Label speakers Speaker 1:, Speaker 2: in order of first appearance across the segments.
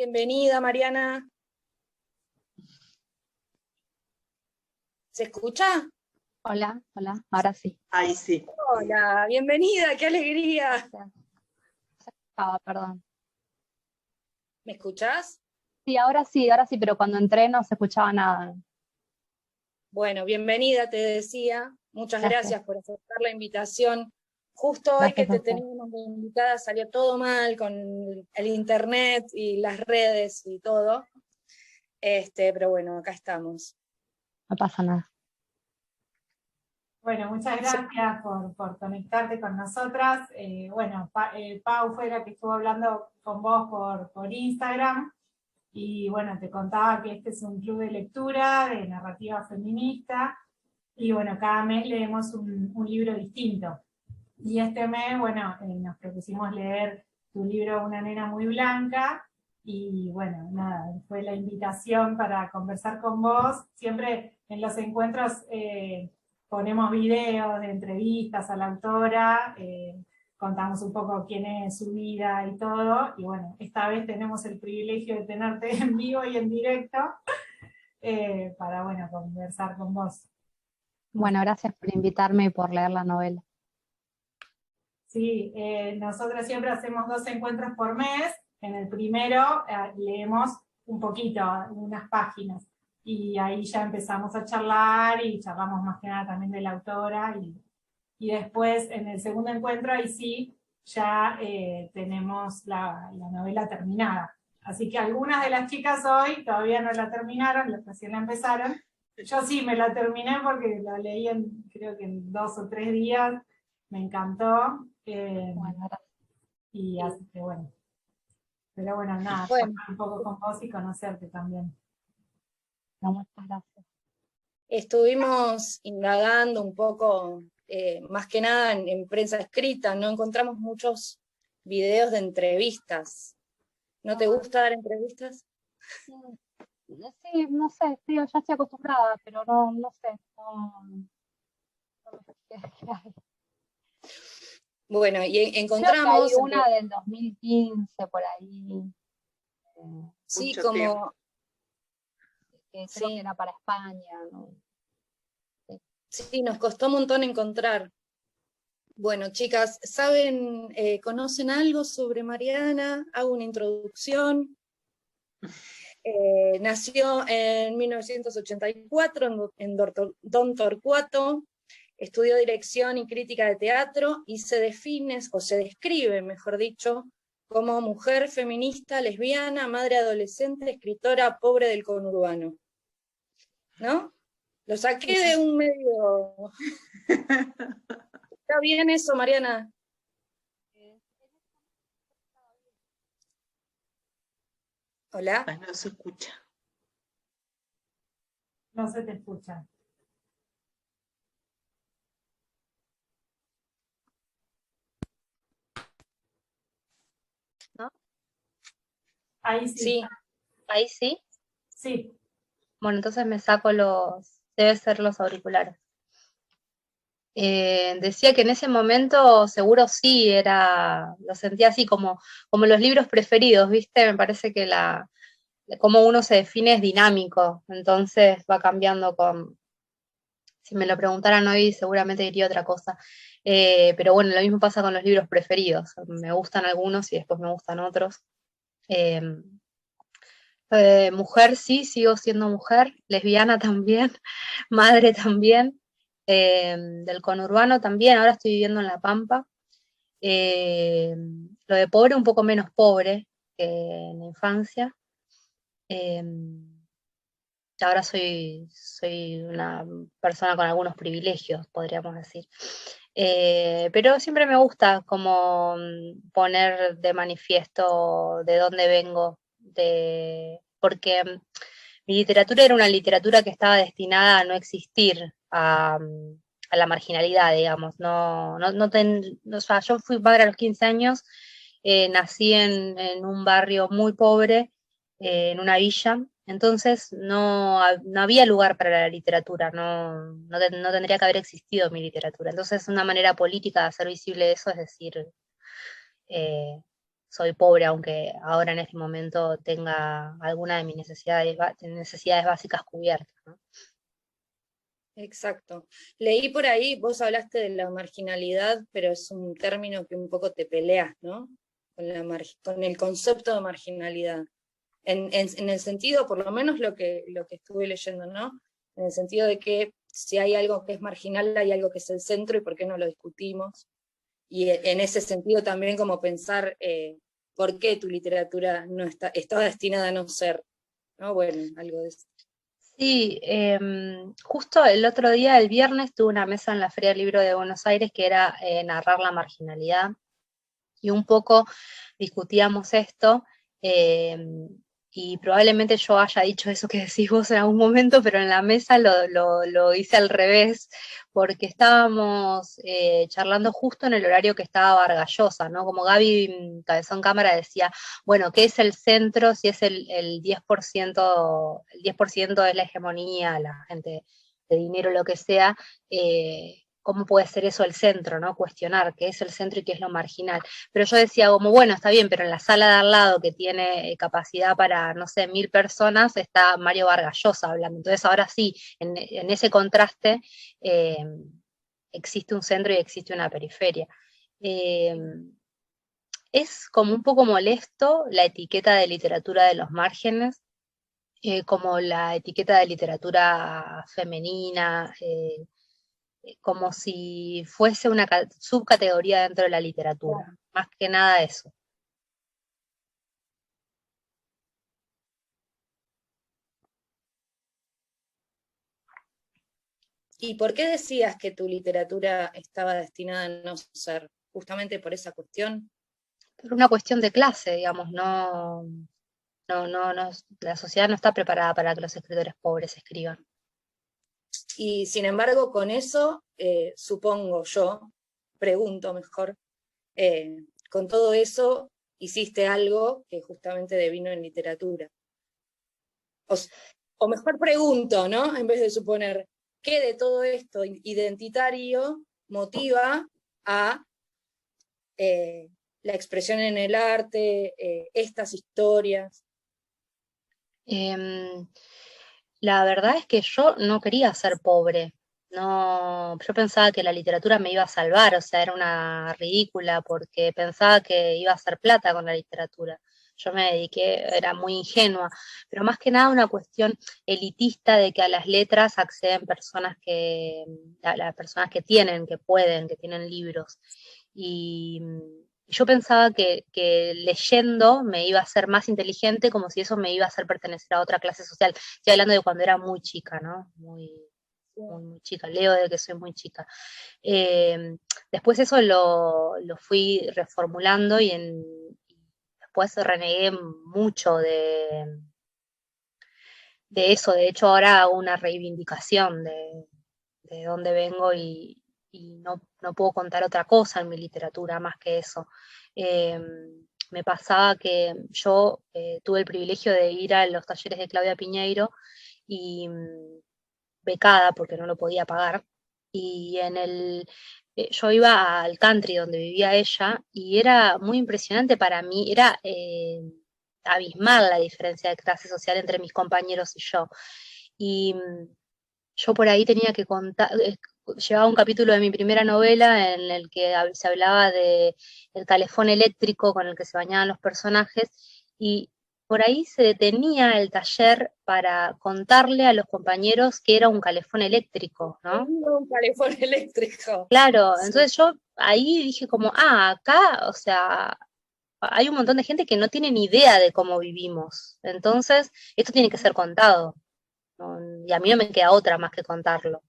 Speaker 1: Bienvenida, Mariana. ¿Se escucha?
Speaker 2: Hola, hola, ahora sí.
Speaker 3: Ahí sí.
Speaker 1: Hola, bienvenida, qué alegría.
Speaker 2: Gracias. Perdón.
Speaker 1: ¿Me escuchás?
Speaker 2: Sí, ahora sí, pero cuando entré no se escuchaba nada.
Speaker 1: Bueno, bienvenida, te decía. Muchas gracias por aceptar la invitación. Justo hoy que
Speaker 2: Gracias a
Speaker 1: te
Speaker 2: usted.
Speaker 1: teníamos de invitada salió todo mal con el internet y las redes y todo. Pero bueno, acá estamos.
Speaker 2: No pasa nada.
Speaker 4: Bueno, muchas gracias por conectarte con nosotras. Pau fue la que estuvo hablando con vos por Instagram, y bueno, te contaba que este es un club de lectura, de narrativa feminista, y bueno, cada mes leemos un libro distinto. Y este mes, bueno, nos propusimos leer tu libro Una nena muy blanca, y bueno, nada, fue la invitación para conversar con vos. Siempre en los encuentros ponemos videos de entrevistas a la autora, contamos un poco quién es su vida y todo, y bueno, esta vez tenemos el privilegio de tenerte en vivo y en directo para, bueno, conversar con vos.
Speaker 2: Bueno, gracias por invitarme y por leer la novela.
Speaker 4: Sí, nosotros siempre hacemos 2 encuentros por mes. En el primero leemos un poquito, unas páginas, y ahí ya empezamos a charlar, y charlamos más que nada también de la autora, y después en el segundo encuentro ahí sí ya tenemos la novela terminada. Así que algunas de las chicas hoy todavía no la terminaron, recién la empezaron. Yo sí me la terminé porque la leí creo que en 2 o 3 días, me encantó.
Speaker 2: Bueno,
Speaker 4: Y así que bueno. Pero bueno, nada,
Speaker 1: Bueno.
Speaker 4: hablar un poco con vos y conocerte también.
Speaker 2: muchas gracias.
Speaker 1: Estuvimos indagando un poco, más que nada en prensa escrita, no encontramos muchos videos de entrevistas. ¿No te gusta dar entrevistas?
Speaker 2: Sí, no sé, sí, ya estoy acostumbrada, pero no sé. No me fijé qué hay.
Speaker 1: Bueno, y
Speaker 2: Creo que
Speaker 1: encontramos...
Speaker 2: hay una del 2015 por ahí.
Speaker 1: Sí,
Speaker 3: Mucho
Speaker 1: como...
Speaker 3: tiempo.
Speaker 2: Creo
Speaker 1: Sí.
Speaker 2: que era para España, ¿no?
Speaker 1: Sí, nos costó un montón encontrar. Bueno, chicas, ¿saben, conocen algo sobre Mariana? Hago una introducción. Nació en 1984 en Don Torcuato, estudió dirección y crítica de teatro y se define, o se describe, mejor dicho, como mujer feminista, lesbiana, madre adolescente, escritora pobre del conurbano. ¿No? Lo saqué de un medio... ¿Está bien eso, Mariana? Hola.
Speaker 3: Ay, no se escucha.
Speaker 4: No se te escucha.
Speaker 2: ¿No?
Speaker 4: Ahí sí.
Speaker 1: Sí.
Speaker 2: ¿Ahí sí?
Speaker 4: Sí.
Speaker 2: Bueno, entonces me saco debe ser los auriculares. Decía que en ese momento seguro sí lo sentía así como los libros preferidos, ¿viste? Me parece que cómo uno se define es dinámico, entonces va cambiando si me lo preguntaran hoy seguramente diría otra cosa. Pero bueno, lo mismo pasa con los libros preferidos, me gustan algunos y después me gustan otros. Mujer sí, sigo siendo mujer, lesbiana también, madre también, del conurbano también, ahora estoy viviendo en La Pampa. Lo de pobre un poco menos pobre que en la infancia. Ahora soy una persona con algunos privilegios, podríamos decir. Pero siempre me gusta como poner de manifiesto de dónde vengo, porque mi literatura era una literatura que estaba destinada a no existir, a la marginalidad, digamos. O sea, yo fui madre a los 15 años, nací en un barrio muy pobre, en una villa, entonces no había lugar para la literatura, no tendría que haber existido mi literatura. Entonces una manera política de hacer visible eso es decir, soy pobre, aunque ahora en este momento tenga alguna de mis necesidades básicas cubiertas, ¿no?
Speaker 1: Exacto. Leí por ahí, vos hablaste de la marginalidad, pero es un término que un poco te peleas, ¿no? Con el concepto de marginalidad. En el sentido, por lo menos lo que estuve leyendo, ¿no? En el sentido de que si hay algo que es marginal, hay algo que es el centro y por qué no lo discutimos. Y en ese sentido también como pensar por qué tu literatura no está destinada a no ser, ¿no? Bueno, algo de eso.
Speaker 2: Sí, justo el otro día, el viernes, tuve una mesa en la Feria del Libro de Buenos Aires que era narrar la marginalidad, y un poco discutíamos esto, y probablemente yo haya dicho eso que decís vos en algún momento, pero en la mesa lo hice al revés, porque estábamos charlando justo en el horario que estaba Vargallosa, ¿no? Como Gaby Cabezón Cámara decía, bueno, ¿qué es el centro? Si es el 10%, el 10% es la hegemonía, la gente de dinero, lo que sea, ¿cómo puede ser eso el centro, ¿no? Cuestionar qué es el centro y qué es lo marginal. Pero yo decía como, bueno, está bien, pero en la sala de al lado que tiene capacidad para, no sé, 1000 personas, está Mario Vargas Llosa hablando. Entonces ahora sí, en ese contraste eh, existe un centro y existe una periferia. Eh, es como un poco molesto la etiqueta de literatura de los márgenes, como la etiqueta de literatura femenina, como si fuese una subcategoría dentro de la literatura, más que nada eso.
Speaker 1: ¿Y por qué decías que tu literatura estaba destinada a no ser? Justamente por esa cuestión.
Speaker 2: Por una cuestión de clase, digamos, no, la sociedad no está preparada para que los escritores pobres escriban.
Speaker 1: Y sin embargo, con eso, supongo yo, pregunto mejor, con todo eso hiciste algo que justamente devino en literatura. O mejor pregunto, ¿no? En vez de suponer, ¿qué de todo esto identitario motiva a la expresión en el arte, estas historias?
Speaker 2: La verdad es que yo no quería ser pobre. No, yo pensaba que la literatura me iba a salvar, o sea, era una ridícula porque pensaba que iba a hacer plata con la literatura. Yo me dediqué, era muy ingenua, pero más que nada una cuestión elitista de que a las letras acceden personas a las personas que tienen, que pueden, que tienen libros. Y yo pensaba que leyendo me iba a ser más inteligente, como si eso me iba a hacer pertenecer a otra clase social. Estoy hablando de cuando era muy chica, ¿no? Muy chica, leo de que soy muy chica. Después eso lo fui reformulando y después renegué mucho de eso. De hecho, ahora hago una reivindicación de dónde vengo y no puedo contar otra cosa en mi literatura más que eso. Me pasaba que yo tuve el privilegio de ir a los talleres de Claudia Piñeiro y becada porque no lo podía pagar. Y yo iba al country donde vivía ella y era muy impresionante para mí, era abismal la diferencia de clase social entre mis compañeros y yo. Y yo por ahí tenía que contar, llevaba un capítulo de mi primera novela en el que se hablaba de el calefón eléctrico con el que se bañaban los personajes, y por ahí se detenía el taller para contarle a los compañeros que era un calefón eléctrico, ¿no?
Speaker 1: Un calefón eléctrico.
Speaker 2: Claro,
Speaker 1: Sí.
Speaker 2: entonces yo ahí dije como, acá, o sea, hay un montón de gente que no tiene ni idea de cómo vivimos, entonces esto tiene que ser contado, ¿no? Y a mí no me queda otra más que contarlo.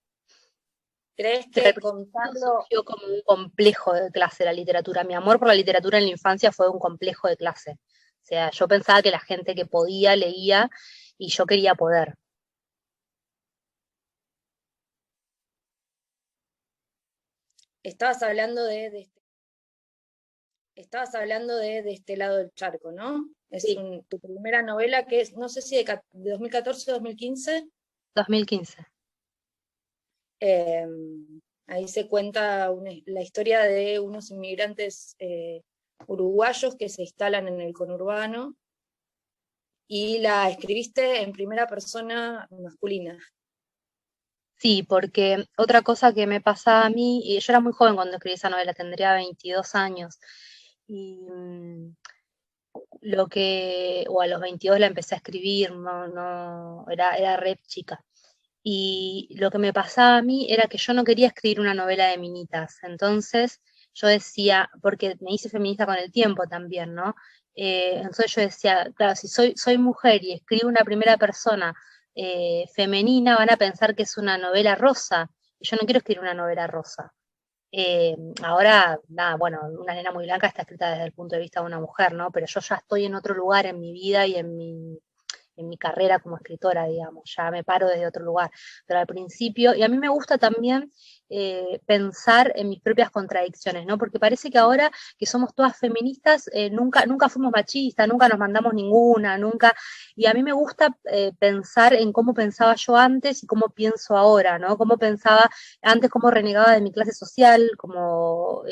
Speaker 1: ¿Crees
Speaker 2: Pero al
Speaker 1: que
Speaker 2: principio
Speaker 1: contarlo?
Speaker 2: surgió como un complejo de clase la literatura. Mi amor por la literatura en la infancia fue un complejo de clase. O sea, yo pensaba que la gente que podía leía y yo quería poder.
Speaker 1: Estabas hablando estabas hablando de este lado del charco, ¿no? Es
Speaker 2: Sí,
Speaker 1: tu primera novela que es, no sé si de 2014 o 2015.
Speaker 2: 2015.
Speaker 1: Ahí se cuenta la historia de unos inmigrantes uruguayos que se instalan en el conurbano, y la escribiste en primera persona masculina.
Speaker 2: Sí, porque otra cosa que me pasaba a mí, y yo era muy joven cuando escribí esa novela, tendría 22 años, y o a los 22 la empecé a escribir, era re chica. Y lo que me pasaba a mí era que yo no quería escribir una novela de minitas. Entonces yo decía, porque me hice feminista con el tiempo también, ¿no? Entonces yo decía, claro, si soy mujer y escribo una primera persona femenina, van a pensar que es una novela rosa. Y yo no quiero escribir una novela rosa. Ahora, nada, bueno, Una nena muy blanca está escrita desde el punto de vista de una mujer, ¿no? Pero yo ya estoy en otro lugar en mi vida y en mi carrera como escritora, digamos, ya me paro desde otro lugar. Pero al principio, y a mí me gusta también pensar en mis propias contradicciones, ¿no? Porque parece que ahora que somos todas feministas, nunca fuimos machistas, nunca nos mandamos ninguna, nunca, y a mí me gusta pensar en cómo pensaba yo antes y cómo pienso ahora, ¿no? Cómo pensaba antes, cómo renegaba de mi clase social, cómo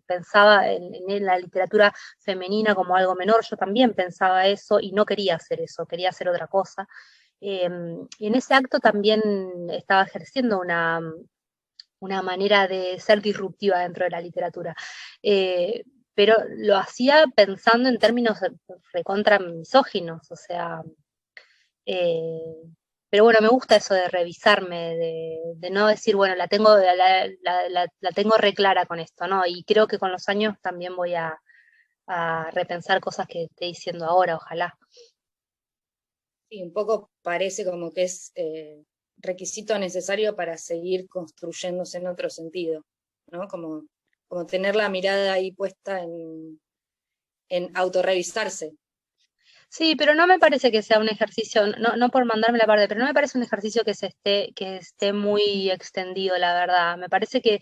Speaker 2: pensaba en la literatura femenina como algo menor, yo también pensaba eso y no quería hacer eso, quería hacer otra cosa. Y en ese acto también estaba ejerciendo una manera de ser disruptiva dentro de la literatura. Pero lo hacía pensando en términos recontra misóginos, o sea, eh, pero bueno, me gusta eso de revisarme, de no decir, bueno, la tengo re clara con esto, ¿no? Y creo que con los años también voy a repensar cosas que esté diciendo ahora, ojalá.
Speaker 1: Y un poco parece como que es requisito necesario para seguir construyéndose en otro sentido, ¿no? Como tener la mirada ahí puesta en autorrevisarse.
Speaker 2: Sí, pero no me parece que sea un ejercicio, no por mandarme la parte, pero no me parece un ejercicio que esté muy extendido, la verdad. Me parece que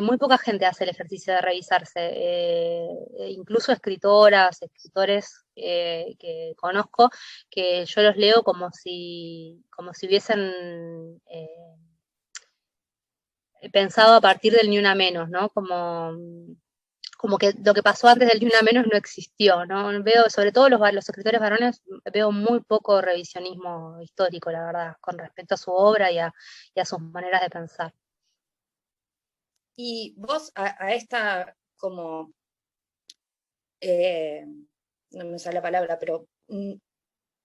Speaker 2: muy poca gente hace el ejercicio de revisarse, incluso escritoras, escritores que conozco, que yo los leo como si hubiesen pensado a partir del ni una menos, ¿no? Como que lo que pasó antes del Ni Una Menos no existió, ¿no? Veo, sobre todo los escritores varones, veo muy poco revisionismo histórico, la verdad, con respecto a su obra y a sus maneras de pensar.
Speaker 1: Y vos a esta como, no me sale la palabra, pero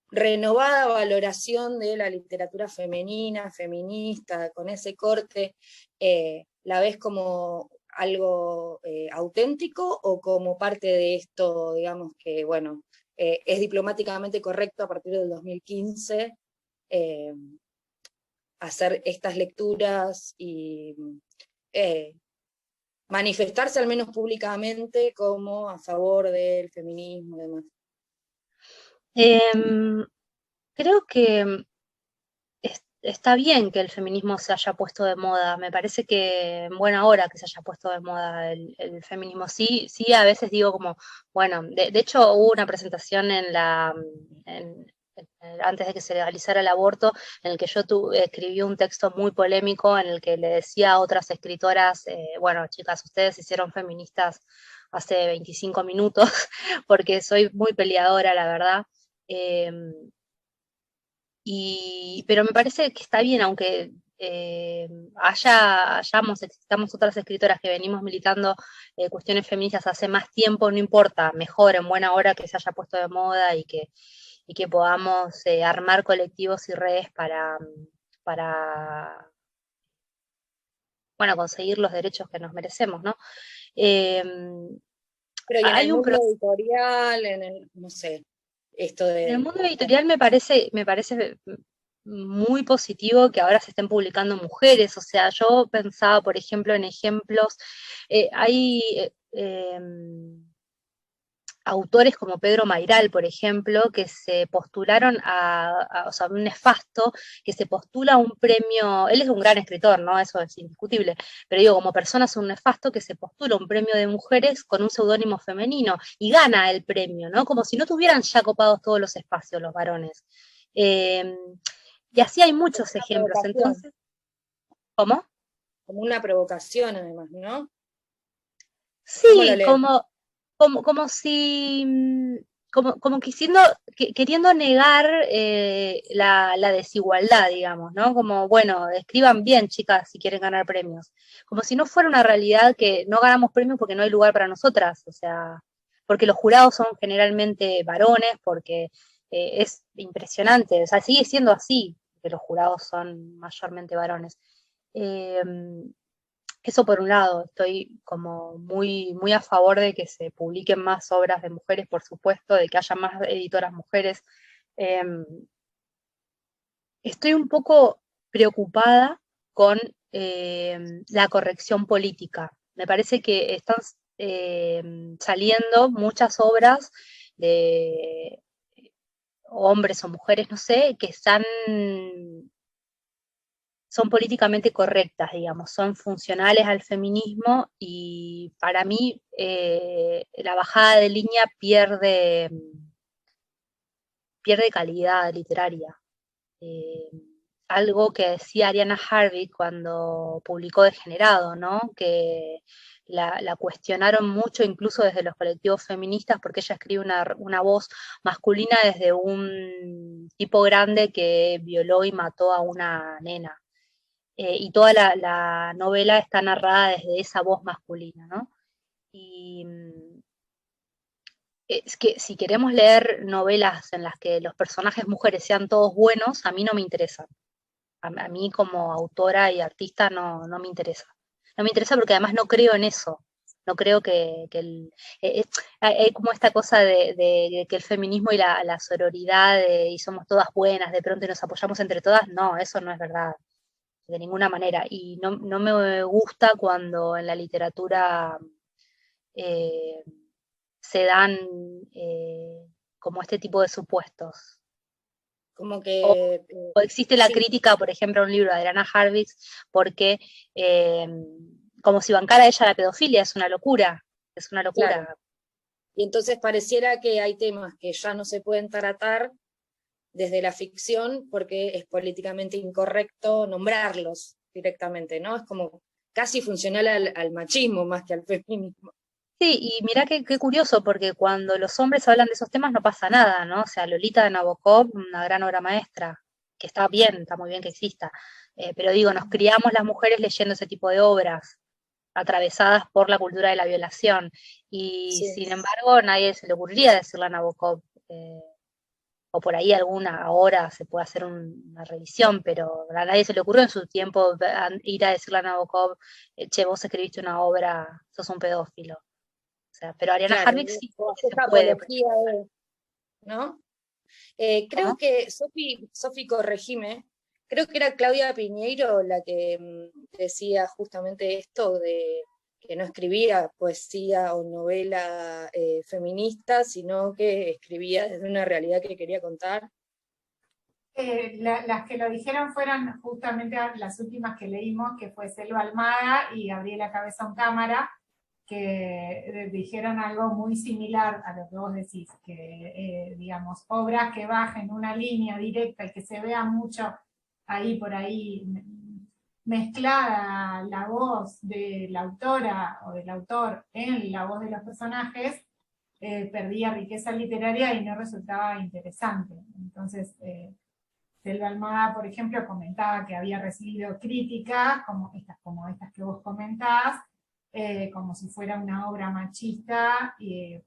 Speaker 1: renovada valoración de la literatura femenina, feminista, con ese corte, ¿la ves como algo auténtico o como parte de esto, digamos que, bueno, es diplomáticamente correcto a partir del 2015 hacer estas lecturas y manifestarse al menos públicamente como a favor del feminismo y demás?
Speaker 2: Creo que está bien que el feminismo se haya puesto de moda, me parece que en buena hora que se haya puesto de moda el feminismo. Sí, sí, a veces digo como, bueno, de hecho hubo una presentación antes de que se legalizara el aborto, en el que yo escribí un texto muy polémico en el que le decía a otras escritoras, bueno, chicas, ustedes se hicieron feministas hace 25 minutos, porque soy muy peleadora, la verdad. Eh, pero me parece que está bien, aunque existamos otras escritoras que venimos militando cuestiones feministas hace más tiempo, no importa, mejor, en buena hora que se haya puesto de moda y que podamos armar colectivos y redes para bueno, conseguir los derechos que nos merecemos, ¿no? Eh,
Speaker 1: Pero y en el
Speaker 2: hay un
Speaker 1: mundo editorial, no sé, esto
Speaker 2: En el
Speaker 1: de...
Speaker 2: mundo editorial me parece muy positivo que ahora se estén publicando mujeres. O sea, yo pensaba, por ejemplo, en ejemplos, hay autores como Pedro Mairal, por ejemplo, que se postularon o sea, un nefasto, que se postula a un premio, él es un gran escritor, ¿no? Eso es indiscutible, pero digo, como persona es un nefasto que se postula a un premio de mujeres con un seudónimo femenino y gana el premio, ¿no? Como si no tuvieran ya copados todos los espacios los varones. Y así hay muchos ejemplos, entonces, ¿cómo?
Speaker 1: Como una provocación además, ¿no? ¿Cómo lo
Speaker 2: Sí,
Speaker 1: lees?
Speaker 2: como como si, como queriendo negar la desigualdad, digamos, ¿no? Como, bueno, escriban bien, chicas, si quieren ganar premios. Como si no fuera una realidad que no ganamos premios porque no hay lugar para nosotras, o sea, porque los jurados son generalmente varones, porque es impresionante, o sea, sigue siendo así, que los jurados son mayormente varones. Eh, Eso por un lado, estoy como muy a favor de que se publiquen más obras de mujeres, por supuesto, de que haya más editoras mujeres. Eh, Estoy un poco preocupada con la corrección política. Me parece que están saliendo muchas obras de hombres o mujeres, no sé, que son políticamente correctas, digamos, son funcionales al feminismo y para mí la bajada de línea pierde calidad literaria. Eh, Algo que decía Ariana Harvey cuando publicó Degenerado, ¿no? Que la cuestionaron mucho incluso desde los colectivos feministas porque ella escribe una voz masculina desde un tipo grande que violó y mató a una nena. Y toda la novela está narrada desde esa voz masculina, ¿no? Y es que si queremos leer novelas en las que los personajes mujeres sean todos buenos, a mí no me interesan. A mí como autora y artista no me interesa. No me interesa porque además no creo en eso. No creo hay como esta cosa de que el feminismo y la sororidad y somos todas buenas, de pronto y nos apoyamos entre todas. No, eso no es verdad de ninguna manera. Y no me gusta cuando en la literatura eh, se dan como este tipo de supuestos.
Speaker 1: Como
Speaker 2: O,
Speaker 1: que,
Speaker 2: o existe la
Speaker 1: sí,
Speaker 2: crítica, por ejemplo, a un libro de Adriana Harvix, porque eh, como si bancara ella la pedofilia, es una
Speaker 1: claro.
Speaker 2: locura.
Speaker 1: Y entonces pareciera que hay temas que ya no se pueden tratar desde la ficción porque es políticamente incorrecto nombrarlos directamente, ¿no? Es como casi funcional al machismo más que al feminismo.
Speaker 2: Sí, y mirá qué curioso, porque cuando los hombres hablan de esos temas no pasa nada, ¿no? O sea, Lolita de Nabokov, una gran obra maestra, que está bien, está muy bien que exista. Pero digo, nos criamos las mujeres leyendo ese tipo de obras, atravesadas por la cultura de la violación. Y
Speaker 1: Sí,
Speaker 2: sin embargo, nadie se le ocurriría decirle a Nabokov, o por ahí alguna ahora se puede hacer una revisión, pero a nadie se le ocurrió en su tiempo ir a decirle a Nabokov, che, vos escribiste una obra, sos un pedófilo. O sea, pero Ariana
Speaker 1: claro,
Speaker 2: Harvick sí,
Speaker 1: o
Speaker 2: porque
Speaker 1: hacer
Speaker 2: se puede.
Speaker 1: apología de, ¿no? Creo
Speaker 2: ¿Cómo?
Speaker 1: que Sofi, corregime, creo que era Claudia Piñeiro la que decía justamente esto de que no escribía poesía o novela feminista, sino que escribía desde una realidad que quería contar.
Speaker 4: Las que lo dijeron fueron justamente las últimas que leímos, que fue Selva Almada y Gabriela Cabezón Cámara, que dijeron algo muy similar a lo que vos decís, que digamos, obras que bajen una línea directa y que se vea mucho ahí por ahí mezclada la voz de la autora o del autor en la voz de los personajes, perdía riqueza literaria y no resultaba interesante. Entonces, Selva Almada, por ejemplo, comentaba que había recibido críticas como estas que vos comentás, como si fuera una obra machista,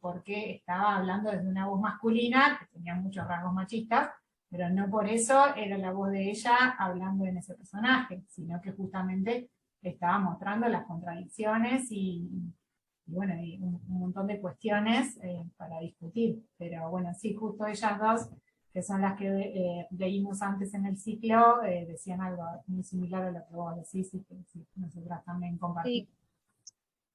Speaker 4: porque estaba hablando desde una voz masculina, que tenía muchos rasgos machistas, pero no por eso era la voz de ella hablando en ese personaje, sino que justamente estaba mostrando las contradicciones y bueno, y un montón de cuestiones para discutir. Pero bueno, sí, justo ellas dos que son las que leímos antes en el ciclo, decían algo muy similar a lo que vos decís y que sí, nosotras también compartimos.
Speaker 2: Sí,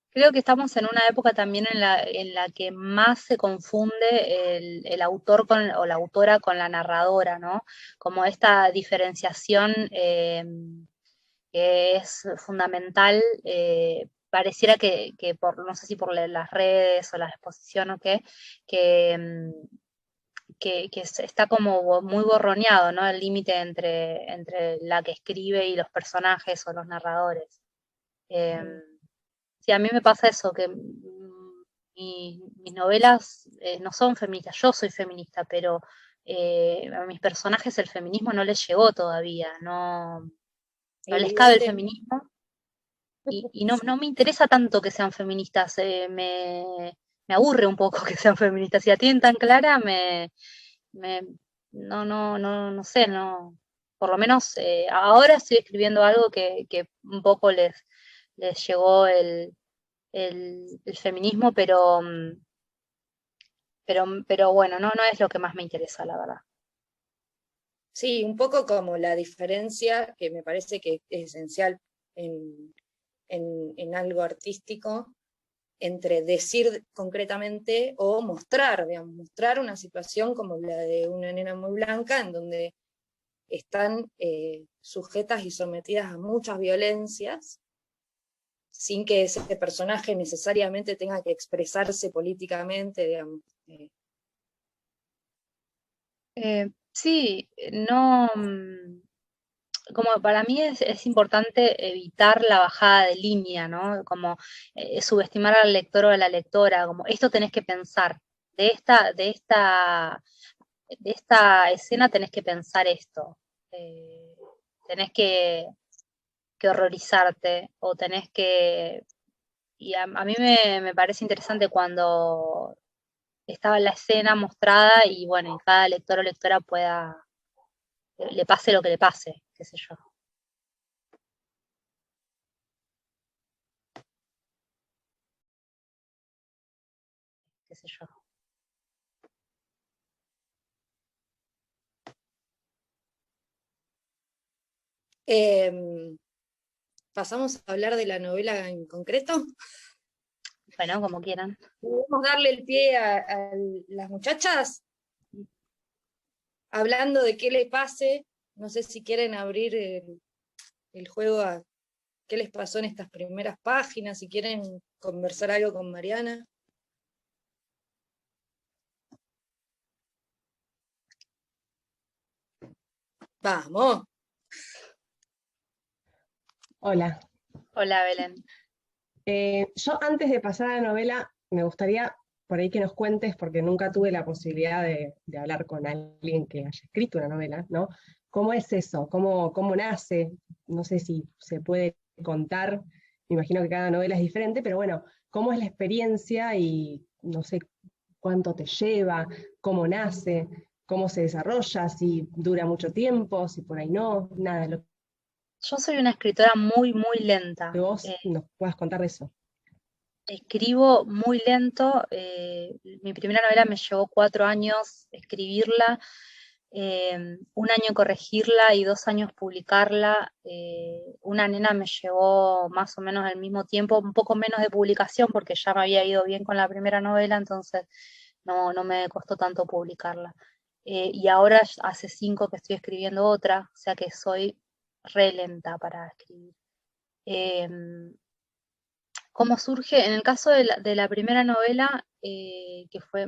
Speaker 2: creo que estamos en una época también en la que más se confunde el autor o la autora con la narradora, ¿no? Como esta diferenciación que es fundamental, pareciera que no sé si por las redes o la exposición o qué, que, está como muy borroneado, ¿no? El límite entre la que escribe y los personajes o los narradores. Eh, sí, a mí me pasa eso, que mis novelas no son feministas, yo soy feminista, pero a mis personajes el feminismo no les llegó todavía, no les cabe el
Speaker 1: Evidente.
Speaker 2: feminismo y no me interesa tanto que sean feministas, me aburre un poco que sean feministas. Si la tienen tan clara, me no sé, no. Por lo menos ahora estoy escribiendo algo que un poco les llegó el feminismo, pero bueno, no es lo que más me interesa, la verdad.
Speaker 1: Sí, un poco como la diferencia que me parece que es esencial en, en algo artístico, entre decir concretamente o mostrar, digamos, mostrar una situación como la de una nena muy blanca, en donde están sujetas y sometidas a muchas violencias, sin que ese personaje necesariamente tenga que expresarse políticamente, digamos.
Speaker 2: Sí, no, como para mí es importante evitar la bajada de línea, ¿no? Como subestimar al lector o a la lectora, como esto tenés que pensar, de esta, de esta, de esta escena tenés que pensar esto, eh, tenés que horrorizarte o tenés que... Y a mí me parece interesante cuando estaba la escena mostrada y bueno, y cada lector o lectora pueda, le pase lo que le pase, qué sé yo, qué sé yo.
Speaker 1: Pasamos a hablar de la novela en concreto.
Speaker 2: Bueno, como quieran.
Speaker 1: ¿Podemos darle el pie a las muchachas? Hablando de qué le pase, no sé si quieren abrir el juego a qué les pasó en estas primeras páginas, si quieren conversar algo con Mariana. Vamos.
Speaker 3: Hola.
Speaker 2: Hola, Belén.
Speaker 3: Yo antes de pasar a la novela, me gustaría por ahí que nos cuentes, porque nunca tuve la posibilidad de hablar con alguien que haya escrito una novela, ¿no? ¿Cómo es eso? ¿Cómo nace? No sé si se puede contar, me imagino que cada novela es diferente, pero bueno, ¿cómo es la experiencia y no sé cuánto te lleva, cómo nace, cómo se desarrolla, si dura mucho tiempo, si por ahí no, nada, lo
Speaker 2: Yo soy una escritora muy
Speaker 3: que
Speaker 2: lenta.
Speaker 3: vos nos puedas contar de eso.
Speaker 2: Escribo muy lento. Mi primera novela me llevó 4 años escribirla, 1 año corregirla y 2 años publicarla. Una nena me llevó más o menos al mismo tiempo, un poco menos de publicación porque ya me había ido bien con la primera novela, entonces no me costó tanto publicarla. Y ahora hace 5 que estoy escribiendo otra, o sea que soy re lenta para escribir. ¿Cómo surge? En el caso de la primera novela, que fue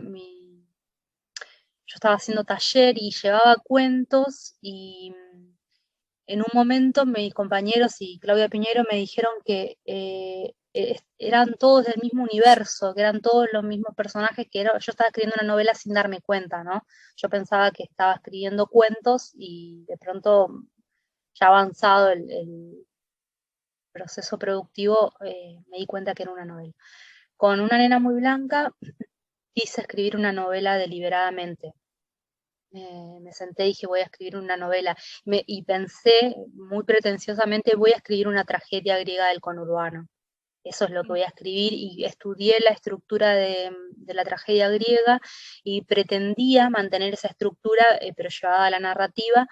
Speaker 2: yo estaba haciendo taller y llevaba cuentos y en un momento mis compañeros y Claudia Piñero me dijeron que eran todos del mismo universo, que eran todos los mismos personajes, yo estaba escribiendo una novela sin darme cuenta, ¿no? Yo pensaba que estaba escribiendo cuentos y de pronto ya avanzado el proceso productivo me di cuenta que era una novela. Con Una nena muy blanca quise escribir una novela deliberadamente. Me senté y dije, voy a escribir una novela. Y pensé muy pretenciosamente, voy a escribir una tragedia griega del conurbano. Eso es lo que voy a escribir y estudié la estructura de la tragedia griega y pretendía mantener esa estructura, pero llevada a la narrativa,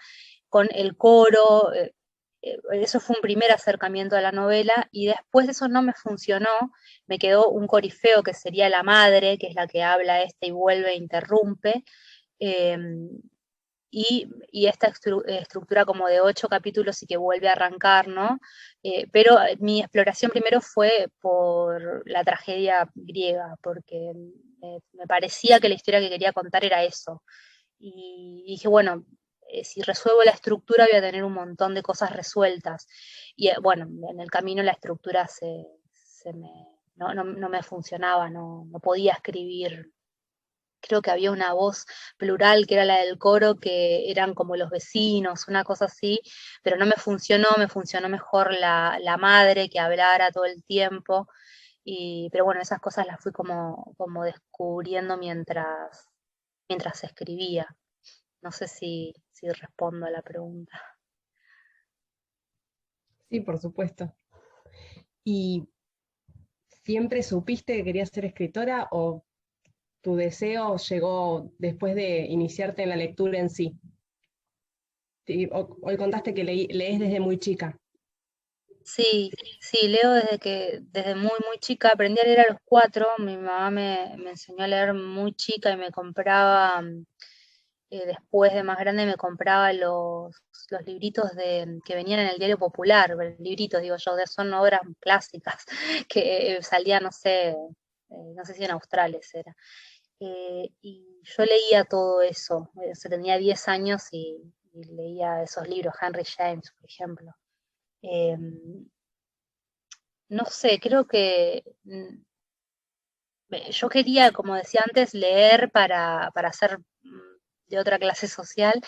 Speaker 2: con el coro. Eso fue un primer acercamiento a la novela y después eso no me funcionó, me quedó un corifeo que sería la madre, que es la que habla y vuelve e interrumpe, eh, y esta estructura como de 8 capítulos y que vuelve a arrancar, ¿no? Pero mi exploración primero fue por la tragedia griega, porque me parecía que la historia que quería contar era eso. Y dije, bueno, si resuelvo la estructura voy a tener un montón de cosas resueltas. Y bueno, en el camino la estructura se me no me funcionaba, no podía escribir. Creo que había una voz plural que era la del coro, que eran como los vecinos, una cosa así, pero no me funcionó mejor la madre que hablara todo el tiempo. Pero bueno, esas cosas las fui como descubriendo mientras escribía. No sé si respondo a la pregunta.
Speaker 3: Sí, por supuesto. ¿Y siempre supiste que querías ser escritora o tu deseo llegó después de iniciarte en la lectura en sí? Hoy contaste que lees desde muy chica.
Speaker 2: Sí, leo desde muy chica, aprendí a leer a los 4, mi mamá me enseñó a leer muy chica y me compraba, después de más grande me compraba los libritos que venían en el Diario Popular, libritos digo yo, son obras clásicas, que salían, no sé si en Australes era. Y yo leía todo eso, tenía 10 años y leía esos libros, Henry James, por ejemplo. No sé, creo que yo quería, como decía antes, leer para ser de otra clase social,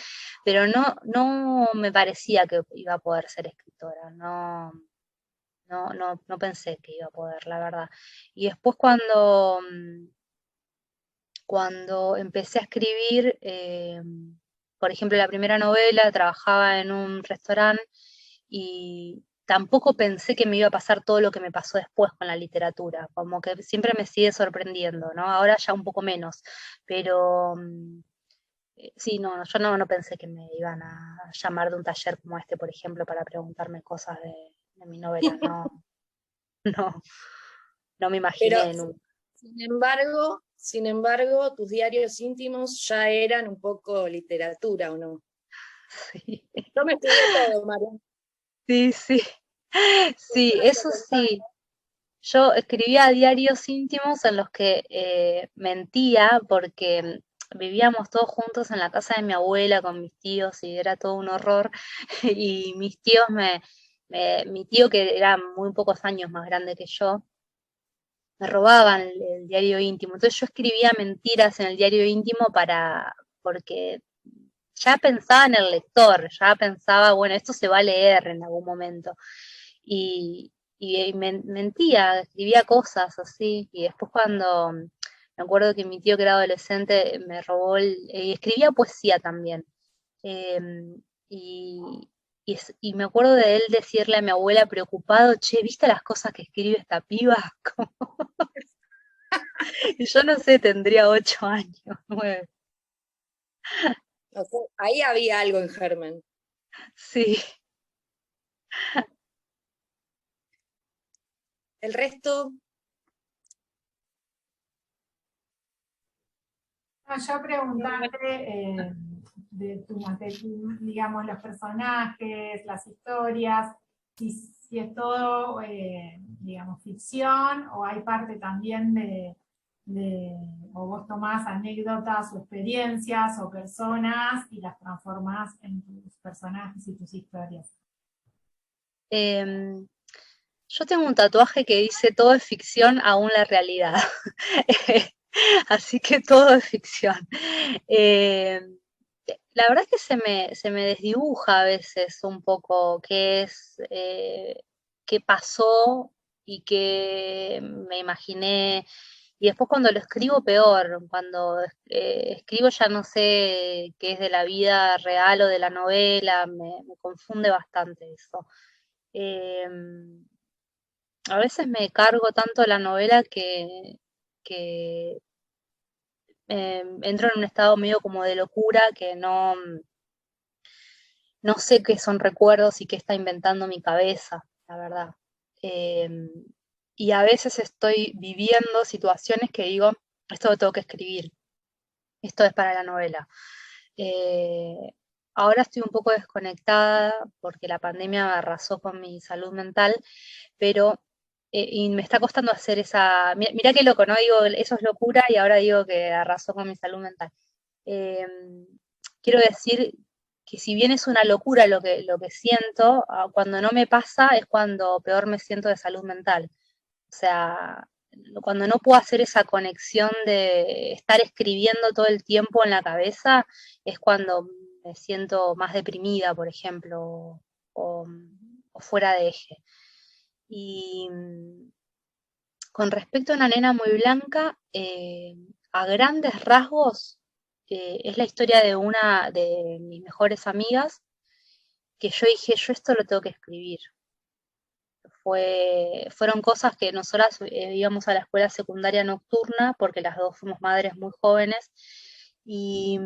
Speaker 2: pero no me parecía que iba a poder ser escritora, no pensé que iba a poder, la verdad. Y después cuando empecé a escribir, por ejemplo, la primera novela, trabajaba en un restaurante y tampoco pensé que me iba a pasar todo lo que me pasó después con la literatura, como que siempre me sigue sorprendiendo, ¿no? Ahora ya un poco menos, pero sí, yo no pensé que me iban a llamar de un taller como este, por ejemplo, para preguntarme cosas de mi novela, no, no me
Speaker 1: Pero,
Speaker 2: imaginé nunca.
Speaker 1: sin embargo, tus diarios íntimos ya eran un poco literatura, ¿o no?
Speaker 2: Sí,
Speaker 1: Yo me estudié todo, María.
Speaker 2: sí, sí, eso sí. Yo escribía diarios íntimos en los que mentía porque vivíamos todos juntos en la casa de mi abuela con mis tíos y era todo un horror. Y mis tíos mi tío que era muy pocos años más grande que yo, me robaban el diario íntimo. Entonces yo escribía mentiras en el diario íntimo porque ya pensaba en el lector, ya pensaba, bueno, esto se va a leer en algún momento. Y mentía, escribía cosas así, y después cuando me acuerdo que mi tío que era adolescente me robó y escribía poesía también. Em, y, y me acuerdo de él decirle a mi abuela preocupado, che, ¿viste las cosas que escribe esta piba? Y yo no sé, tendría 8 años, 9.
Speaker 1: O sea, ahí había algo en germen.
Speaker 2: Sí.
Speaker 1: El resto,
Speaker 4: Yo preguntarte digamos, los personajes, las historias, si es todo, digamos, ficción o hay parte también o vos tomás anécdotas o experiencias o personas y las transformás en tus personajes y tus historias.
Speaker 2: Yo tengo un tatuaje que dice todo es ficción, aún la realidad. Así que todo es ficción. La verdad es que se me desdibuja a veces un poco qué pasó y qué me imaginé. Y después cuando lo escribo, peor. Cuando escribo ya no sé qué es de la vida real o de la novela, me confunde bastante eso. A veces me cargo tanto la novela que entro en un estado medio como de locura que no sé qué son recuerdos y qué está inventando mi cabeza, la verdad. Eh, y a veces estoy viviendo situaciones que digo, esto lo tengo que escribir, esto es para la novela. Eh, Ahora estoy un poco desconectada porque la pandemia me arrasó con mi salud mental, pero y me está costando hacer mirá qué loco, ¿no? Digo, eso es locura y ahora digo que arrasó con mi salud mental. Eh, Quiero decir que si bien es una locura lo que siento, cuando no me pasa es cuando peor me siento de salud mental. O sea, cuando no puedo hacer esa conexión de estar escribiendo todo el tiempo en la cabeza, es cuando me siento más deprimida, por ejemplo, o, o fuera de eje. Y con respecto a Una nena muy blanca, a grandes rasgos, es la historia de una de mis mejores amigas, que yo dije, yo esto lo tengo que escribir. Fueron cosas que nosotras íbamos a la escuela secundaria nocturna, porque las dos fuimos madres muy jóvenes, y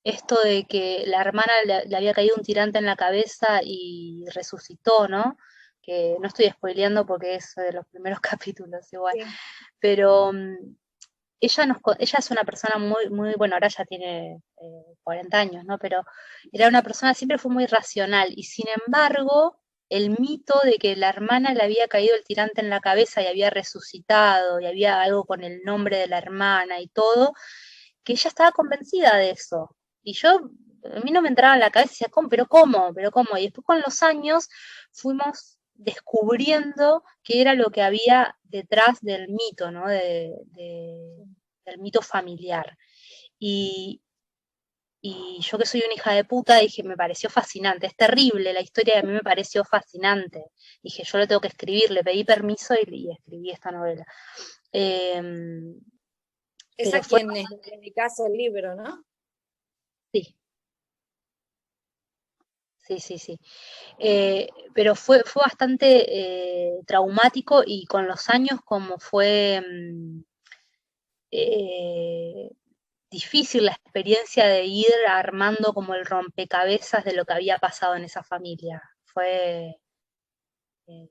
Speaker 2: esto de que la hermana le había caído un tirante en la cabeza y resucitó, ¿no? Que no estoy spoileando porque es de los primeros capítulos igual,
Speaker 1: Sí.
Speaker 2: pero ella es una persona muy, bueno, ahora ya tiene 40 años, ¿no? Pero era una persona, siempre fue muy racional, y sin embargo, el mito de que la hermana le había caído el tirante en la cabeza y había resucitado, y había algo con el nombre de la hermana y todo, que ella estaba convencida de eso. Y yo, a mí no me entraba en la cabeza, decía, ¿cómo? ¿Pero cómo? ¿Pero cómo? Y después con los años fuimos descubriendo qué era lo que había detrás del mito, ¿no? Del mito familiar. Y, y yo que soy una hija de puta, dije, me pareció fascinante, es terrible la historia, y a mí me pareció fascinante. Dije, yo lo tengo que escribir, le pedí permiso y escribí esta novela.
Speaker 1: Es
Speaker 2: Pero
Speaker 1: a
Speaker 2: fue,
Speaker 1: quien le dedicás el libro, ¿no?
Speaker 2: sí, sí. Pero fue bastante traumático, y con los años como fue eh, difícil la experiencia de ir armando como el rompecabezas de lo que había pasado en esa familia. Fue eh,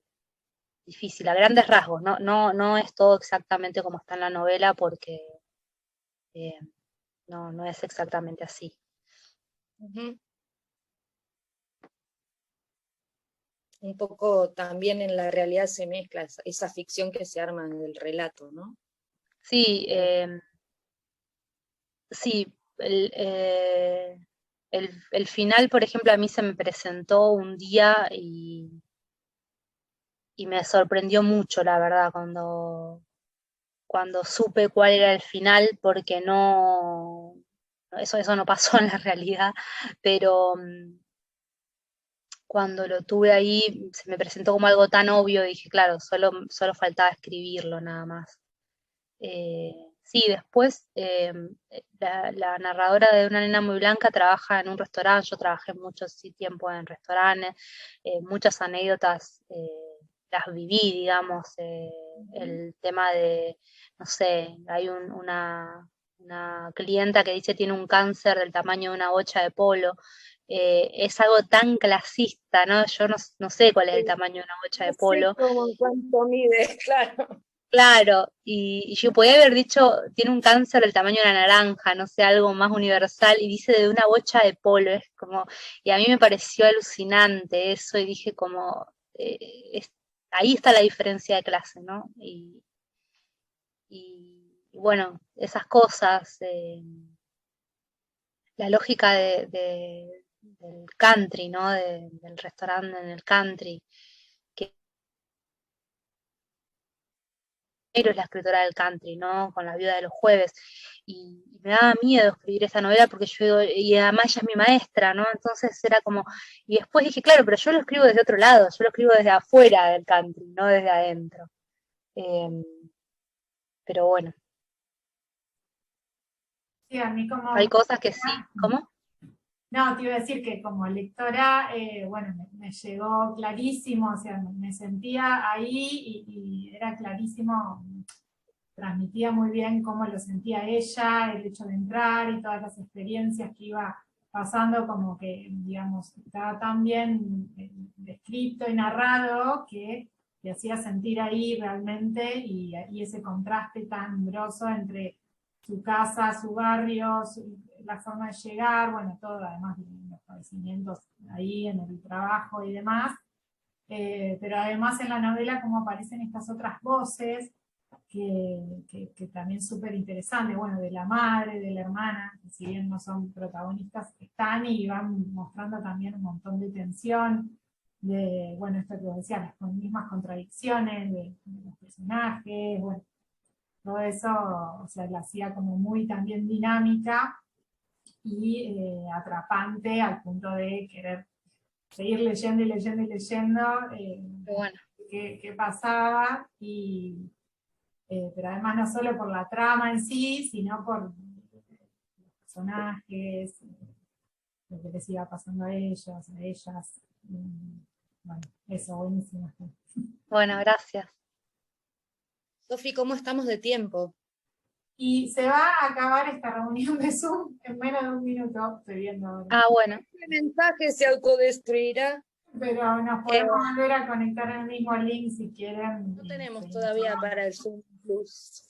Speaker 2: difícil, a grandes rasgos, no es todo exactamente como está en la novela, porque eh, no es exactamente así.
Speaker 1: Ujú. Un poco también en la realidad se mezcla esa ficción que se arma del relato, ¿no?
Speaker 2: Sí, sí, el final, por ejemplo, a mí se me presentó un día y me sorprendió mucho, la verdad, cuando supe cuál era el final, porque eso no pasó en la realidad, pero cuando lo tuve ahí se me presentó como algo tan obvio, y dije, claro, solo faltaba escribirlo nada más. Sí, después la narradora de Una nena muy blanca trabaja en un restaurante, yo trabajé mucho tiempo en restaurantes, muchas anécdotas las viví, digamos, el tema de, no sé, hay una clienta que dice tiene un cáncer del tamaño de una bocha de polo. Es algo tan clasista, ¿no? Yo no sé cuál es el tamaño de una bocha de
Speaker 1: No sé
Speaker 2: polo.
Speaker 1: cómo, cuánto mide, claro.
Speaker 2: Claro, y yo podía haber dicho, tiene un cáncer del tamaño de una naranja, no sé, algo más universal, y dice de una bocha de polo, es como, y a mí me pareció alucinante eso, y dije como, ahí está la diferencia de clase, ¿no? Y bueno, esas cosas, la lógica del country, ¿no? Del restaurante en el country, que es la escritora del country, ¿no? Con La viuda de los jueves. Y me daba miedo escribir esa novela porque y además ella es mi maestra, ¿no? Entonces era como, y después dije, claro, pero yo lo escribo desde otro lado, yo lo escribo desde afuera del country, no desde adentro. Eh, pero bueno,
Speaker 4: Sí, a mí como
Speaker 2: hay cosas que sí,
Speaker 4: lectora,
Speaker 2: ¿cómo?
Speaker 4: no, te iba a decir que como lectora, bueno, me llegó clarísimo, o sea, me sentía ahí y era clarísimo, transmitía muy bien cómo lo sentía ella, el hecho de entrar y todas las experiencias que iba pasando, como que, digamos, estaba tan bien descrito y narrado que te hacía sentir ahí realmente y ese contraste tan grosso entre su casa, su barrio, la forma de llegar, bueno, todo, además de los padecimientos ahí en el trabajo y demás. Pero además en la novela como aparecen estas otras voces que también es súper interesante, bueno, de la madre, de la hermana, que si bien no son protagonistas, están y van mostrando también un montón de tensión, de, bueno, esto que vos decías, las mismas contradicciones, de personajes, bueno, todo eso, o sea, la hacía como muy también dinámica y atrapante al punto de querer seguir leyendo y leyendo y leyendo
Speaker 2: Bueno,
Speaker 4: qué pasaba, pero además no solo por la trama en sí, sino por los personajes, lo que les iba pasando a ellos, a ellas. Bueno, eso, buenísimo.
Speaker 2: bueno, gracias.
Speaker 1: Sofi, ¿cómo estamos de tiempo?
Speaker 4: Y se va a acabar esta reunión de Zoom en menos de un minuto, estoy viendo ahora.
Speaker 2: Ah, bueno.
Speaker 1: ¿Qué mensaje se autodestruirá?
Speaker 4: Pero nos podemos volver a conectar en el mismo link si quieren.
Speaker 1: No tenemos todavía para el Zoom Plus.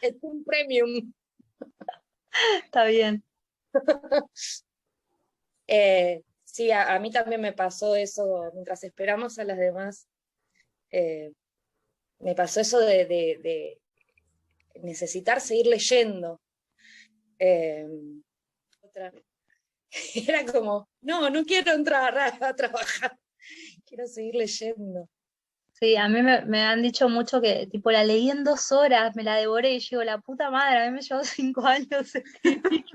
Speaker 1: El Zoom Premium.
Speaker 2: Está bien.
Speaker 1: Sí, a mí también me pasó eso, mientras esperamos a las demás, me pasó eso de necesitar seguir leyendo. Era como, no quiero entrar a trabajar, quiero seguir leyendo.
Speaker 2: Sí, a mí me han dicho mucho que tipo la leí en 2 horas, me la devoré y yo digo, la puta madre, a mí me llevó 5 años escribir.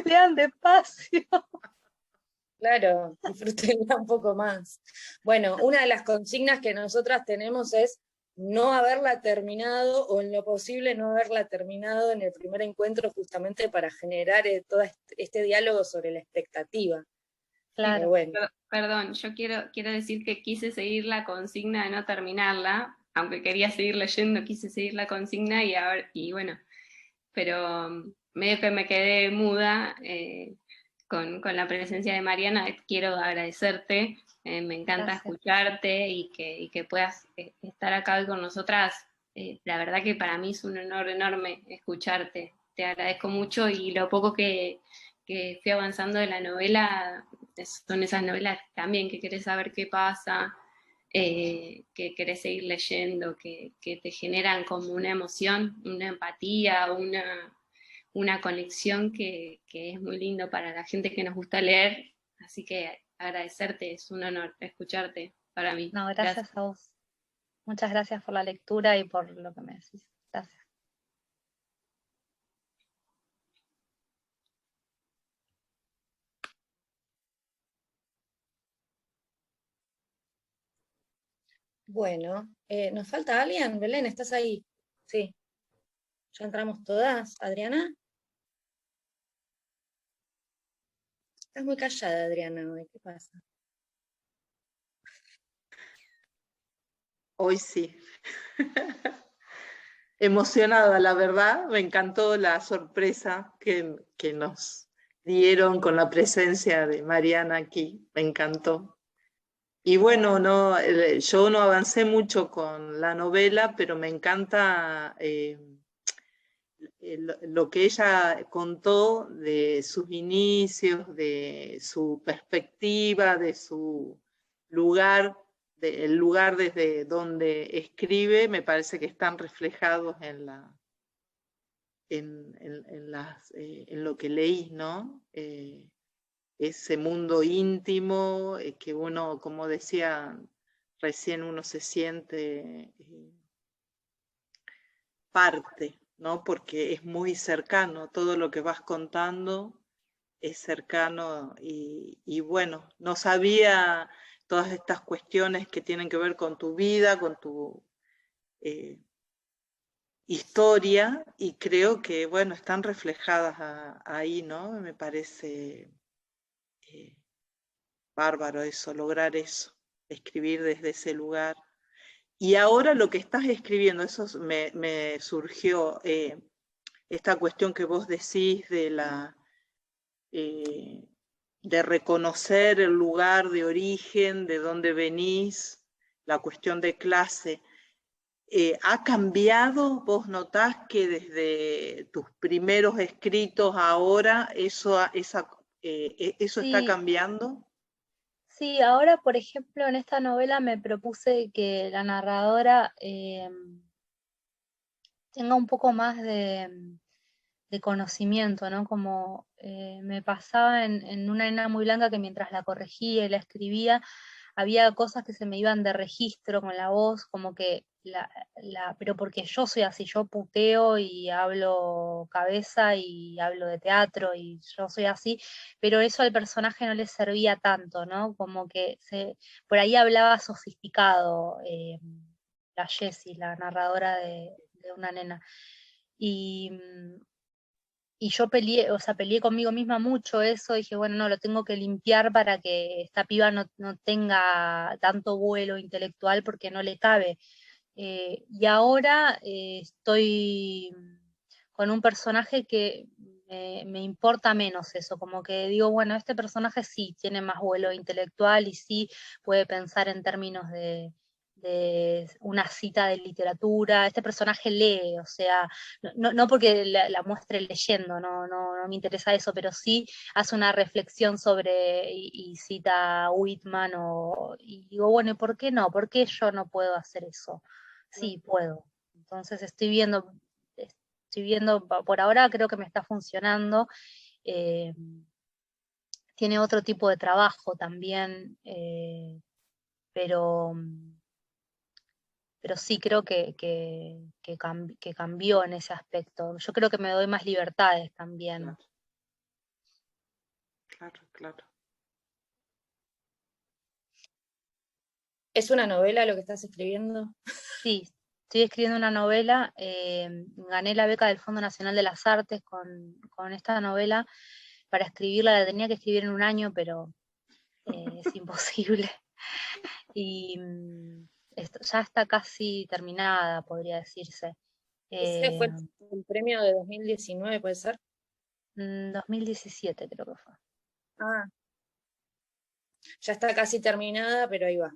Speaker 2: Lean despacio.
Speaker 1: Claro, disfrútenla un poco más. Bueno, una de las consignas que nosotras tenemos es no haberla terminado, o en lo posible no haberla terminado en el primer encuentro, justamente para generar todo este diálogo sobre la expectativa.
Speaker 2: Claro.
Speaker 1: Bueno.
Speaker 5: Perdón, yo quiero decir que quise seguir la consigna de no terminarla, aunque quería seguir leyendo, quise seguir la consigna y bueno, pero medio que me quedé muda con la presencia de Mariana. Quiero agradecerte, me encanta
Speaker 2: Gracias.
Speaker 5: escucharte y que puedas estar acá hoy con nosotras. La verdad que para mí es un honor enorme escucharte, te agradezco mucho, y lo poco que fui avanzando de la novela, son esas novelas también que querés saber qué pasa, que querés seguir leyendo, que te generan como una emoción, una empatía, una conexión que es muy lindo para la gente que nos gusta leer. Así que agradecerte, es un honor escucharte para mí.
Speaker 2: No, gracias a vos. Muchas gracias por la lectura y por lo que me decís. Gracias.
Speaker 1: Bueno, ¿nos falta alguien? Belén, ¿estás ahí? Sí. ¿Ya entramos todas? ¿Adriana? Estás muy callada, Adriana, hoy. ¿Qué pasa?
Speaker 6: Hoy sí. Emocionada, la verdad. Me encantó la sorpresa que nos dieron con la presencia de Mariana aquí. Me encantó. Y bueno, yo no avancé mucho con la novela, pero me encanta lo que ella contó de sus inicios, de su perspectiva, de su lugar, el lugar desde donde escribe. Me parece que están reflejados en lo que leí, ¿no? Ese mundo íntimo que uno, como decía recién, uno se siente parte, ¿no? Porque es muy cercano, todo lo que vas contando es cercano, y bueno, no sabía todas estas cuestiones que tienen que ver con tu vida, con tu historia, y creo que, bueno, están reflejadas ahí, ¿no? Me parece bárbaro eso, lograr eso, escribir desde ese lugar. Y ahora lo que estás escribiendo, eso me surgió, esta cuestión que vos decís de reconocer el lugar de origen, de dónde venís, la cuestión de clase. ¿Ha cambiado? ¿Vos notás que desde tus primeros escritos ahora eso está
Speaker 2: Sí,
Speaker 6: cambiando?
Speaker 2: sí, ahora, por ejemplo, en esta novela me propuse que la narradora tenga un poco más de conocimiento, ¿no? Como me pasaba en Una nena muy blanca, que mientras la corregía y la escribía, había cosas que se me iban de registro con la voz, como que pero porque yo soy así, yo puteo y hablo cabeza y hablo de teatro y yo soy así, pero eso al personaje no le servía tanto, ¿no? Como que por ahí hablaba sofisticado, la Jessie, la narradora de Una nena. Y yo peleé conmigo misma mucho eso, dije, bueno, no, lo tengo que limpiar para que esta piba no tenga tanto vuelo intelectual porque no le cabe. Y ahora estoy con un personaje que me importa menos eso, como que digo, bueno, este personaje sí tiene más vuelo intelectual y sí puede pensar en términos de una cita de literatura, este personaje lee, o sea, no porque la muestre leyendo, no me interesa eso, pero sí hace una reflexión sobre y cita a Whitman, y digo, bueno, ¿y por qué no? ¿Por qué yo no puedo hacer eso? Sí, puedo. Entonces estoy viendo, por ahora creo que me está funcionando. eh, Tiene otro tipo de trabajo también, pero sí creo que cambió en ese aspecto. Yo creo que me doy más libertades también.
Speaker 6: Claro.
Speaker 1: ¿Es una novela lo que estás escribiendo?
Speaker 2: Sí, estoy escribiendo una novela, gané la beca del Fondo Nacional de las Artes con esta novela. Para escribirla la tenía que escribir en un año, pero es imposible. Y ya está casi terminada, podría decirse.
Speaker 1: Ese fue el premio de 2019, ¿puede ser?
Speaker 2: 2017 creo que fue.
Speaker 1: Ah, ya está casi terminada, pero ahí va.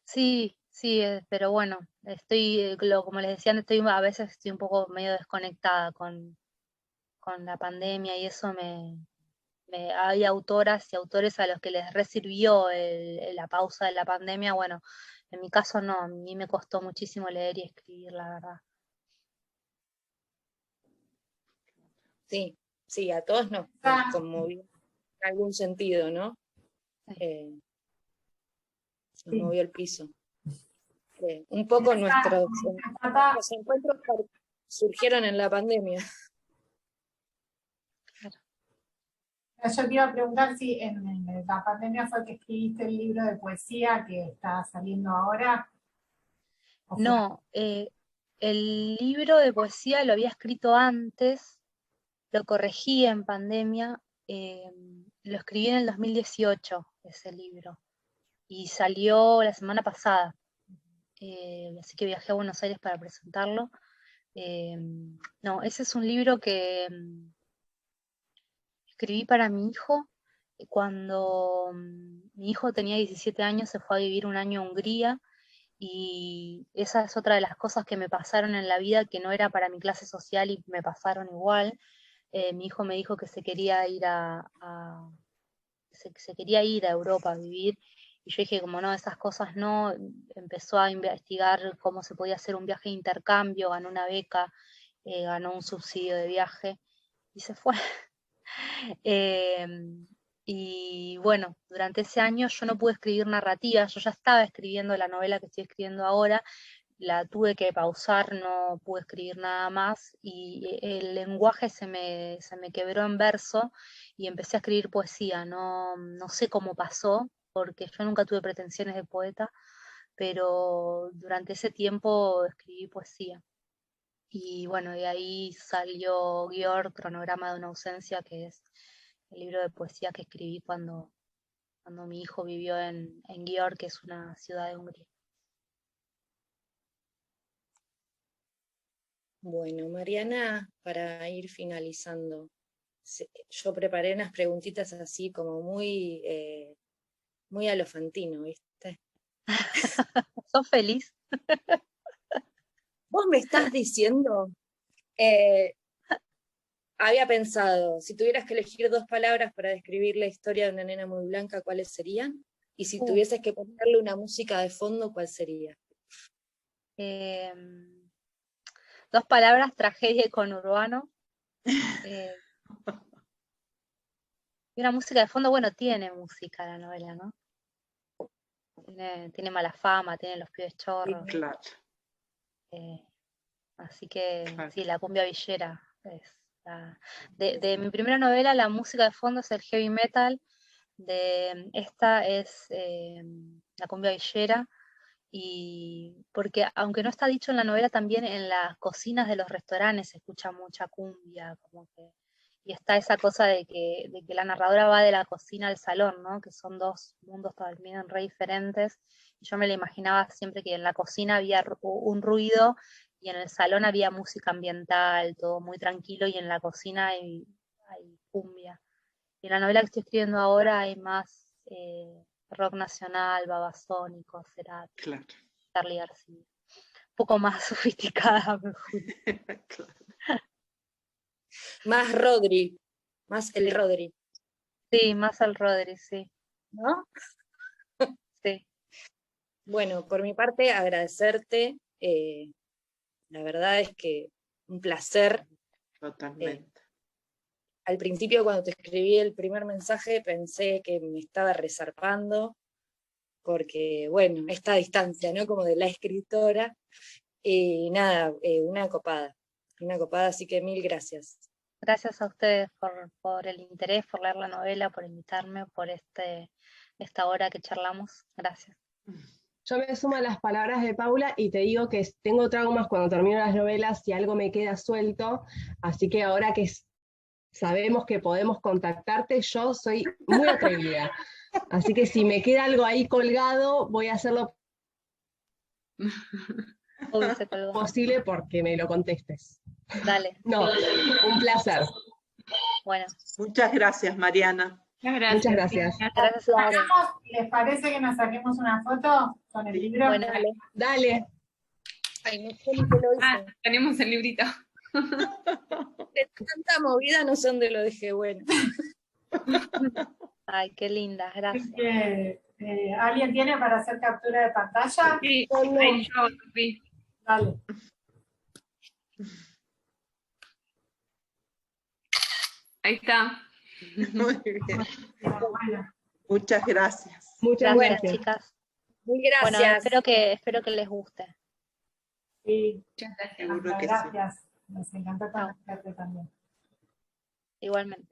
Speaker 2: Sí, pero bueno, como les decía, a veces estoy un poco medio desconectada con la pandemia y eso hay autoras y autores a los que les resirvió la pausa de la pandemia. Bueno, en mi caso no, a mí me costó muchísimo leer y escribir, la verdad.
Speaker 1: Sí, a todos nos conmovió en algún sentido, ¿no? Nos movió el piso. Un poco nuestros encuentros surgieron en la pandemia.
Speaker 4: Yo te iba a preguntar si en la pandemia fue que escribiste el libro de poesía que está saliendo ahora.
Speaker 2: No, el libro de poesía lo había escrito antes, lo corregí en pandemia, lo escribí en el 2018, ese libro, y salió la semana pasada. Así que viajé a Buenos Aires para presentarlo. No, ese es un libro que escribí para mi hijo. Cuando mi hijo tenía 17 años, se fue a vivir un año a Hungría, y esa es otra de las cosas que me pasaron en la vida que no era para mi clase social y me pasaron igual. Mi hijo me dijo que se quería ir se quería ir a Europa a vivir, y yo dije, como no, esas cosas no. Empezó a investigar cómo se podía hacer un viaje de intercambio, ganó una beca, ganó un subsidio de viaje y se fue. Y bueno, durante ese año yo no pude escribir narrativa, yo ya estaba escribiendo la novela que estoy escribiendo ahora, la tuve que pausar, no pude escribir nada más, y el lenguaje se me quebró en verso y empecé a escribir poesía. No sé cómo pasó, porque yo nunca tuve pretensiones de poeta, pero durante ese tiempo escribí poesía. Y bueno, de ahí salió Gior, Cronograma de una ausencia, que es el libro de poesía que escribí cuando mi hijo vivió en Győr, que es una ciudad de Hungría.
Speaker 1: Bueno, Mariana, para ir finalizando, yo preparé unas preguntitas así como muy, muy a lo Fantino, ¿viste?
Speaker 2: ¿Sos feliz?
Speaker 1: Vos me estás diciendo, había pensado, si tuvieras que elegir 2 palabras para describir la historia de una nena muy blanca, ¿cuáles serían? Y si tuvieses que ponerle una música de fondo, ¿cuál sería?
Speaker 2: 2 palabras, tragedia y conurbano. Y una música de fondo, bueno, tiene música la novela, ¿no? tiene mala fama, tiene los pies chorros.
Speaker 6: Claro.
Speaker 2: Así que
Speaker 6: Claro.
Speaker 2: sí, la cumbia villera es de mi primera novela, la música de fondo es el heavy metal, de esta es la cumbia villera, y porque aunque no está dicho en la novela, también en las cocinas de los restaurantes se escucha mucha cumbia, como que, y está esa cosa de que la narradora va de la cocina al salón, ¿no? Que son dos mundos también re diferentes, y yo me la imaginaba siempre que en la cocina había un ruido, y en el salón había música ambiental, todo muy tranquilo, y en la cocina hay cumbia. Y en la novela que estoy escribiendo ahora hay más rock nacional, Babasónicos, Cerati,
Speaker 6: Claro.
Speaker 2: Charly García. Un poco más sofisticada, mejor.
Speaker 6: Claro.
Speaker 1: Más Rodri, más el
Speaker 2: Sí.
Speaker 1: Rodri,
Speaker 2: Sí, más al Rodri, sí.
Speaker 1: ¿no?
Speaker 2: Sí.
Speaker 1: Bueno, por mi parte, agradecerte. La verdad es que un placer.
Speaker 6: Totalmente.
Speaker 1: Al principio, cuando te escribí el primer mensaje, pensé que me estaba resarpando, porque, bueno, esta distancia, ¿no? Como de la escritora. Y nada, una copada, así que mil gracias.
Speaker 2: Gracias a ustedes por el interés, por leer la novela, por invitarme, por esta hora que charlamos. Gracias.
Speaker 3: Yo me sumo a las palabras de Paula y te digo que tengo traumas cuando termino las novelas y algo me queda suelto, así que ahora que sabemos que podemos contactarte, yo soy muy atrevida. Así que si me queda algo ahí colgado, voy a hacer lo
Speaker 2: Uy, se colgó.
Speaker 3: posible porque me lo contestes.
Speaker 2: Dale.
Speaker 3: No, un placer.
Speaker 2: Bueno,
Speaker 6: Muchas gracias, Mariana.
Speaker 5: Gracias.
Speaker 3: Muchas gracias.
Speaker 2: gracias a ustedes.
Speaker 4: ¿Les parece que nos saquemos una foto con el
Speaker 6: Sí.
Speaker 4: libro?
Speaker 2: Bueno,
Speaker 3: Dale.
Speaker 1: Ay, no sé ni qué lo hice.
Speaker 5: Ah, tenemos el librito.
Speaker 1: De tanta movida no sé dónde lo dejé, bueno.
Speaker 2: ay, qué linda, gracias.
Speaker 4: ¿Alguien tiene para hacer captura de pantalla?
Speaker 5: Sí,
Speaker 1: No.
Speaker 5: ahí yo, Sofi.
Speaker 4: Dale.
Speaker 5: Ahí está.
Speaker 6: Muy bien.
Speaker 4: Bueno,
Speaker 6: Muchas gracias.
Speaker 3: Muchas
Speaker 2: Gracias,
Speaker 3: gracias.
Speaker 2: chicas.
Speaker 1: Muy
Speaker 2: Bueno,
Speaker 1: gracias.
Speaker 2: espero que les guste.
Speaker 4: sí,
Speaker 5: Muchas gracias.
Speaker 6: Seguro que sí.
Speaker 4: gracias. Nos encantó conocerte también.
Speaker 2: Igualmente.